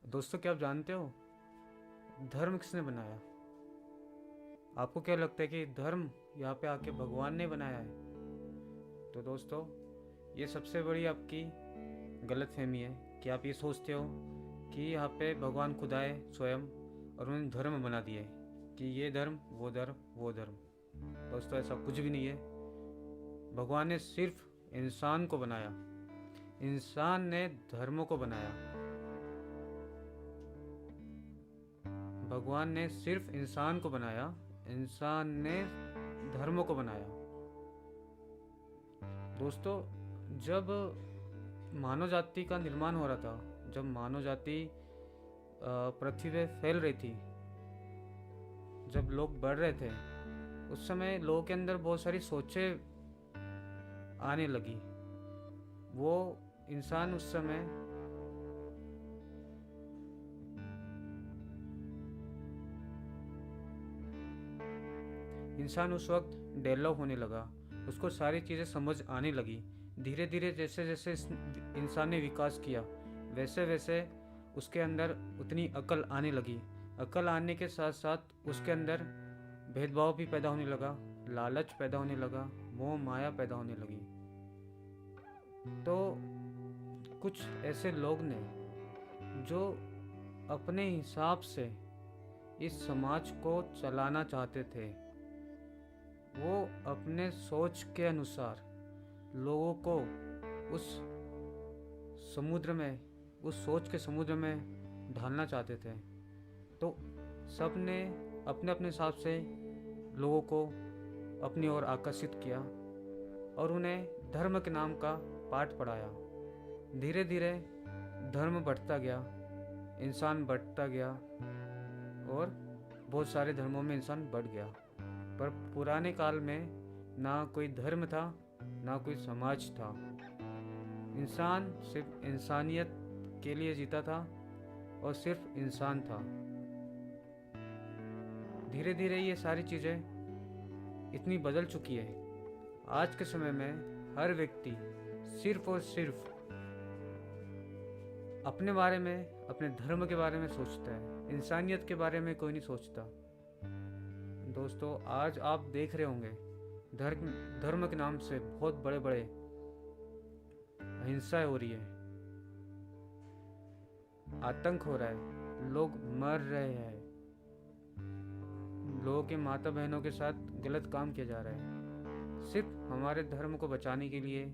दोस्तों, क्या आप जानते हो धर्म किसने बनाया? आपको क्या लगता है कि धर्म यहाँ पे आके भगवान ने बनाया है? तो दोस्तों, ये सबसे बड़ी आपकी गलतफहमी है कि आप ये सोचते हो कि यहाँ पे भगवान खुद आए स्वयं और उन्होंने धर्म बना दिए कि ये धर्म वो धर्म वो धर्म। दोस्तों, ऐसा कुछ भी नहीं है। भगवान ने सिर्फ इंसान को बनाया, इंसान ने धर्म को बनाया। भगवान ने सिर्फ इंसान को बनाया, इंसान ने धर्म को बनाया। दोस्तों, जब मानव जाति का निर्माण हो रहा था, जब मानव जाति पृथ्वी पे फैल रही थी, जब लोग बढ़ रहे थे, उस समय लोगों के अंदर बहुत सारी सोचें आने लगी। वो इंसान उस समय इंसान उस वक्त डेवलप होने लगा, उसको सारी चीज़ें समझ आने लगी। धीरे धीरे जैसे जैसे इस इंसान ने विकास किया, वैसे वैसे उसके अंदर उतनी अकल आने लगी। अकल आने के साथ साथ उसके अंदर भेदभाव भी पैदा होने लगा, लालच पैदा होने लगा, मोह माया पैदा होने लगी। तो कुछ ऐसे लोग ने जो अपने हिसाब से इस समाज को चलाना चाहते थे, वो अपने सोच के अनुसार लोगों को उस समुद्र में, उस सोच के समुद्र में ढालना चाहते थे। तो सब ने अपने अपने हिसाब से लोगों को अपनी ओर आकर्षित किया और उन्हें धर्म के नाम का पाठ पढ़ाया। धीरे धीरे धर्म बढ़ता गया, इंसान बढ़ता गया और बहुत सारे धर्मों में इंसान बढ़ गया। पर पुराने काल में ना कोई धर्म था, ना कोई समाज था। इंसान सिर्फ इंसानियत के लिए जीता था और सिर्फ इंसान था। धीरे धीरे ये सारी चीज़ें इतनी बदल चुकी है। आज के समय में हर व्यक्ति सिर्फ और सिर्फ अपने बारे में, अपने धर्म के बारे में सोचता है, इंसानियत के बारे में कोई नहीं सोचता। दोस्तों, आज आप देख रहे होंगे धर्म के नाम से बहुत बड़े बड़े हिंसा हो रही है, आतंक हो रहा है, लोग मर रहे हैं, लोगों के माता बहनों के साथ गलत काम किया जा रहा है, सिर्फ हमारे धर्म को बचाने के लिए,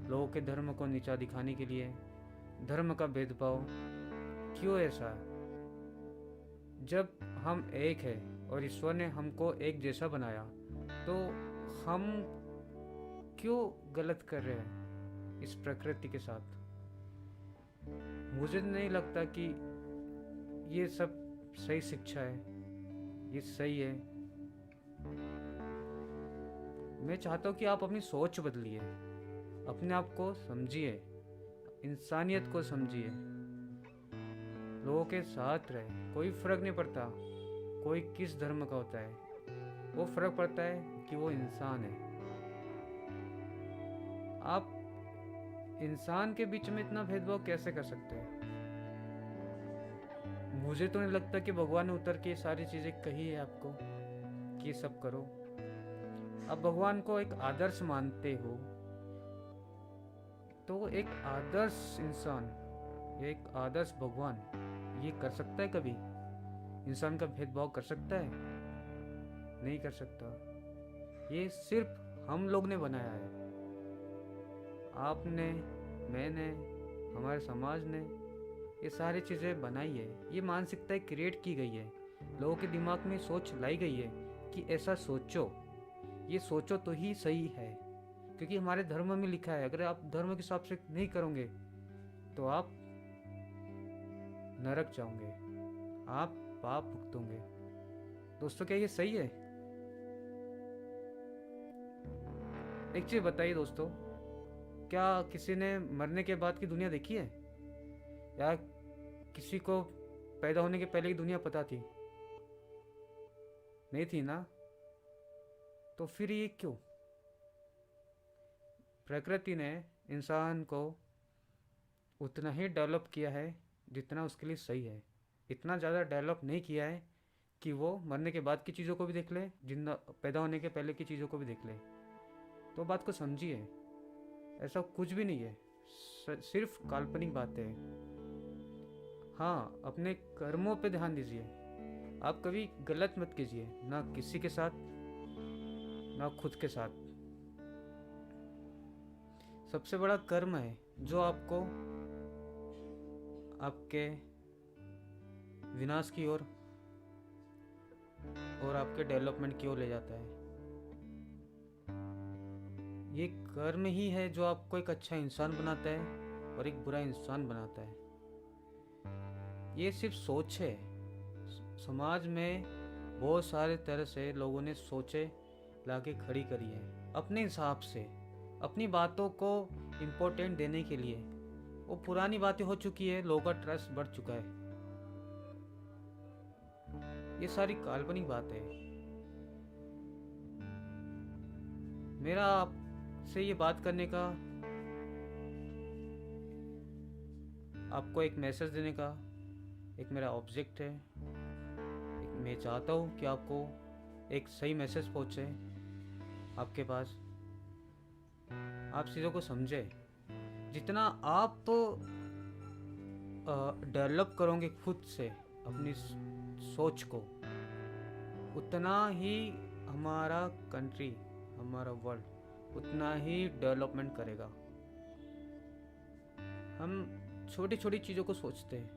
लोगों के धर्म को नीचा दिखाने के लिए। धर्म का भेदभाव क्यों ऐसा? जब हम एक है और ईश्वर ने हमको एक जैसा बनाया, तो हम क्यों गलत कर रहे हैं इस प्रकृति के साथ? मुझे नहीं लगता कि ये सब सही शिक्षा है, ये सही है। मैं चाहता हूँ कि आप अपनी सोच बदलिए, अपने आप को समझिए, इंसानियत को समझिए, लोगों के साथ रहे। कोई फर्क नहीं पड़ता कोई किस धर्म का होता है, वो फर्क पड़ता है कि वो इंसान है। आप इंसान के बीच में इतना भेदभाव कैसे कर सकते हैं? मुझे तो नहीं लगता कि भगवान ने उतर के सारी चीज़ें कही है आपको कि ये सब करो। आप भगवान को एक आदर्श मानते हो, तो एक आदर्श इंसान, एक आदर्श भगवान ये कर सकता है कभी? इंसान का भेदभाव कर सकता है? नहीं कर सकता। ये सिर्फ हम लोग ने बनाया है। आपने, मैंने, हमारे समाज ने ये सारी चीज़ें बनाई है। ये मानसिकताएं क्रिएट की गई है, लोगों के दिमाग में सोच लाई गई है कि ऐसा सोचो, ये सोचो तो ही सही है। क्योंकि हमारे धर्म में लिखा है, अगर आप धर्म के हिसाब से नहीं करोगे तो आप नरक जाओगे, आप पाप भुगतोगे। दोस्तों, क्या ये सही है? एक चीज़ बताइए दोस्तों, क्या किसी ने मरने के बाद की दुनिया देखी है? या किसी को पैदा होने के पहले की दुनिया पता थी? नहीं थी ना। तो फिर ये क्यों? प्रकृति ने इंसान को उतना ही डेवलप किया है जितना उसके लिए सही है। इतना ज़्यादा डेवलप नहीं किया है कि वो मरने के बाद की चीज़ों को भी देख ले, जिंदा पैदा होने के पहले की चीज़ों को भी देख ले। तो बात को समझिए, ऐसा कुछ भी नहीं है, सिर्फ काल्पनिक बातें हैं। हाँ, अपने कर्मों पे ध्यान दीजिए। आप कभी गलत मत कीजिए, ना किसी के साथ, ना खुद के साथ। सबसे बड़ा कर्म है जो आपको आपके विनाश की ओर और आपके डेवलपमेंट की ओर ले जाता है। ये कर्म ही है जो आपको एक अच्छा इंसान बनाता है और एक बुरा इंसान बनाता है। ये सिर्फ सोच है। समाज में बहुत सारे तरह से लोगों ने सोचे लाके खड़ी करी है अपने हिसाब से, अपनी बातों को इम्पोर्टेंट देने के लिए। वो पुरानी बातें हो चुकी है, लोगों का ट्रस्ट बढ़ चुका है। ये सारी काल्पनिक बात है। मेरा आपसे ये बात करने का, आपको एक मैसेज देने का एक मेरा ऑब्जेक्ट है। मैं चाहता हूँ कि आपको एक सही मैसेज पहुँचे आपके पास, आप चीज़ों को समझे। जितना आप डेवलप करोगे खुद से अपनी सोच को, उतना ही हमारा कंट्री, हमारा वर्ल्ड उतना ही डेवलपमेंट करेगा। हम छोटी छोटी चीज़ों को सोचते हैं,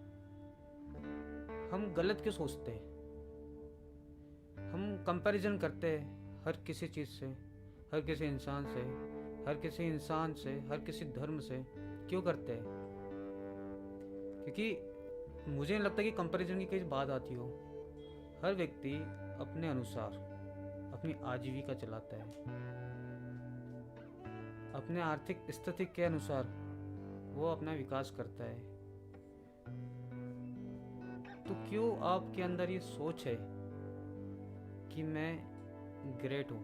हम गलत क्यों सोचते हैं? हम कंपैरिजन करते हैं हर किसी चीज़ से, हर किसी इंसान से, हर किसी इंसान से, हर किसी धर्म से। क्यों करते हैं? क्योंकि मुझे नहीं लगता कि कंपैरिजन की कोई बात आती हो। हर व्यक्ति अपने अनुसार अपनी आजीविका चलाता है, अपने आर्थिक स्थिति के अनुसार वो अपना विकास करता है। तो क्यों आपके अंदर ये सोच है कि मैं ग्रेट हूँ,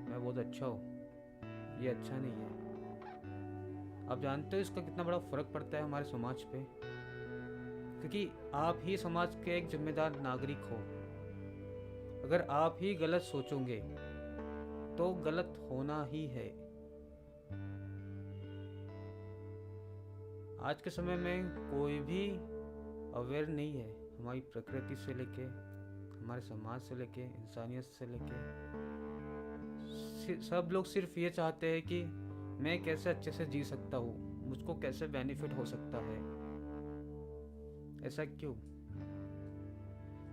मैं बहुत अच्छा हूँ? ये अच्छा नहीं है। आप जानते हो इसका कितना बड़ा फर्क पड़ता है हमारे समाज पे, क्योंकि आप ही समाज के एक जिम्मेदार नागरिक हो। अगर आप ही गलत सोचोगे तो गलत होना ही है। आज के समय में कोई भी अवेयर नहीं है, हमारी प्रकृति से लेके, हमारे समाज से लेके, इंसानियत से लेके। सब लोग सिर्फ ये चाहते हैं कि मैं कैसे अच्छे से जी सकता हूँ, मुझको कैसे बेनिफिट हो सकता है। ऐसा क्यों?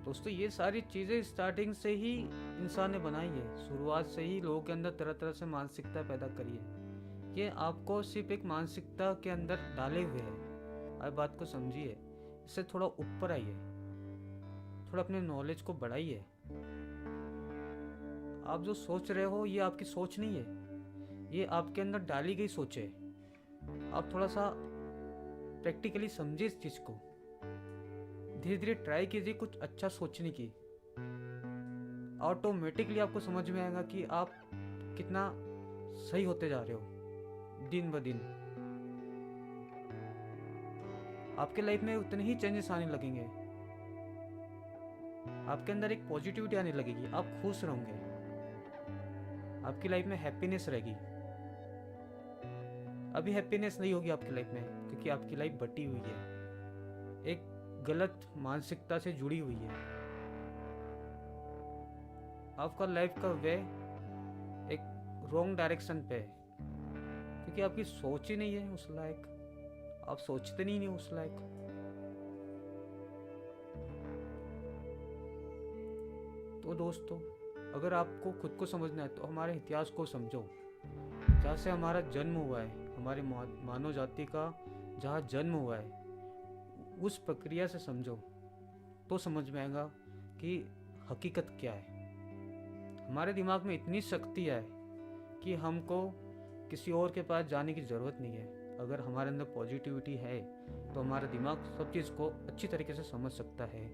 दोस्तों, ये सारी चीज़ें स्टार्टिंग से ही इंसान ने बनाई है। शुरुआत से ही लोगों के अंदर तरह तरह से मानसिकता पैदा करी है। ये आपको सिर्फ एक मानसिकता के अंदर डाले हुए है। आप बात को समझिए, इससे थोड़ा ऊपर आइए, थोड़ा अपने नॉलेज को बढ़ाइए। आप जो सोच रहे हो ये आपकी सोच नहीं है, ये आपके अंदर डाली गई सोच है। आप थोड़ा सा प्रैक्टिकली समझिए इस चीज़ को। धीरे धीरे ट्राई कीजिए कुछ अच्छा सोचने की। ऑटोमेटिकली आपको समझ में आएगा कि आप कितना सही होते जा रहे हो दिन ब दिन। आपके लाइफ में उतने ही चेंजेस आने लगेंगे, आपके अंदर एक पॉजिटिविटी आने लगेगी, आप खुश रहोगे, आपकी लाइफ में हैप्पीनेस रहेगी। अभी हैप्पीनेस नहीं होगी आपकी लाइफ में, क्योंकि आपकी लाइफ बटी हुई है, एक गलत मानसिकता से जुड़ी हुई है। आपका लाइफ का वे एक रॉन्ग डायरेक्शन पे है, क्योंकि आपकी सोच ही नहीं है उस लायक, आप सोचते नहीं उस लायक। तो दोस्तों, अगर आपको खुद को समझना है तो हमारे इतिहास को समझो। जहाँ से हमारा जन्म हुआ है, हमारी मानव जाति का जहाँ जन्म हुआ है, उस प्रक्रिया से समझो तो समझ में आएगा कि हकीकत क्या है। हमारे दिमाग में इतनी शक्ति है कि हमको किसी और के पास जाने की ज़रूरत नहीं है। अगर हमारे अंदर पॉजिटिविटी है तो हमारा दिमाग सब चीज़ को अच्छी तरीके से समझ सकता है।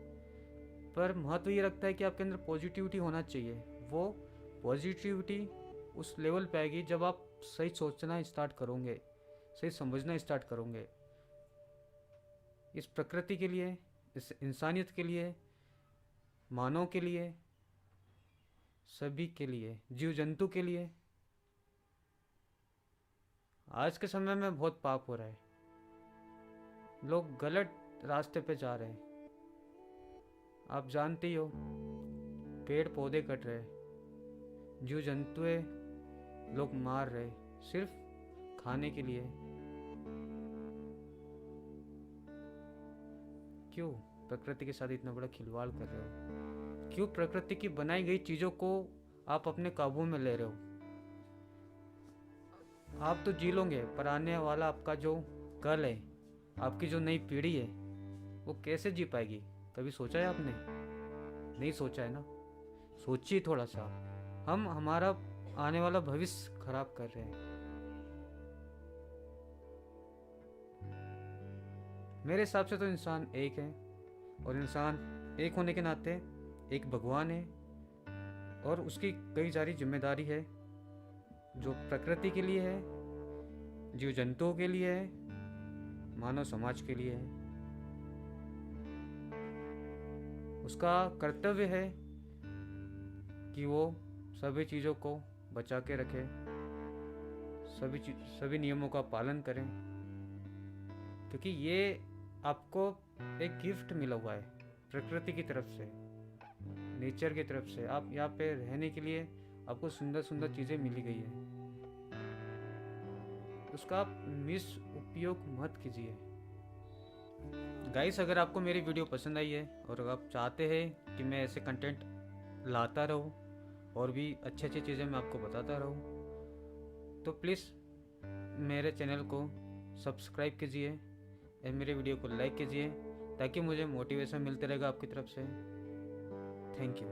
पर महत्व ये रखता है कि आपके अंदर पॉजिटिविटी होना चाहिए। वो पॉजिटिविटी उस लेवल पे आएगी जब आप सही सोचना स्टार्ट करोगे, सही समझना स्टार्ट करोगे। इस प्रकृति के लिए, इस इंसानियत के लिए, मानव के लिए, सभी के लिए, जीव जंतु के लिए। आज के समय में बहुत पाप हो रहा है, लोग गलत रास्ते पे जा रहे हैं। आप जानते ही हो, पेड़ पौधे कट रहे, जीव जंतु लोग मार रहे सिर्फ खाने के लिए। क्यों प्रकृति के साथ इतना बड़ा खिलवाड़ कर रहे हो? क्यों प्रकृति की बनाई गई चीजों को आप अपने काबू में ले रहे हो? आप तो जी लोगे, पर आने वाला आपका जो कल है, आपकी जो नई पीढ़ी है, वो कैसे जी पाएगी? कभी सोचा है आपने? नहीं सोचा है ना? सोचिए थोड़ा सा। हम हमारा आने वाला भविष्य खराब कर रहे हैं। मेरे हिसाब से तो इंसान एक है, और इंसान एक होने के नाते एक भगवान है, और उसकी कई सारी जिम्मेदारी है जो प्रकृति के लिए है, जीव जंतुओं के लिए है, मानव समाज के लिए है। उसका कर्तव्य है कि वो सभी चीज़ों को बचा के रखे, सभी नियमों का पालन करें, क्योंकि ये आपको एक गिफ्ट मिला हुआ है प्रकृति की तरफ से, नेचर की तरफ से। आप यहाँ पे रहने के लिए आपको सुंदर सुंदर चीज़ें मिली गई है, उसका आप मिस उपयोग मत कीजिए। गाइस, अगर आपको मेरी वीडियो पसंद आई है और अगर आप चाहते हैं कि मैं ऐसे कंटेंट लाता रहूं और भी अच्छी अच्छी चीज़ें मैं आपको बताता रहूं, तो प्लीज़ मेरे चैनल को सब्सक्राइब कीजिए और मेरे वीडियो को लाइक कीजिए, ताकि मुझे मोटिवेशन मिलते रहेगा आपकी तरफ से। Thank you.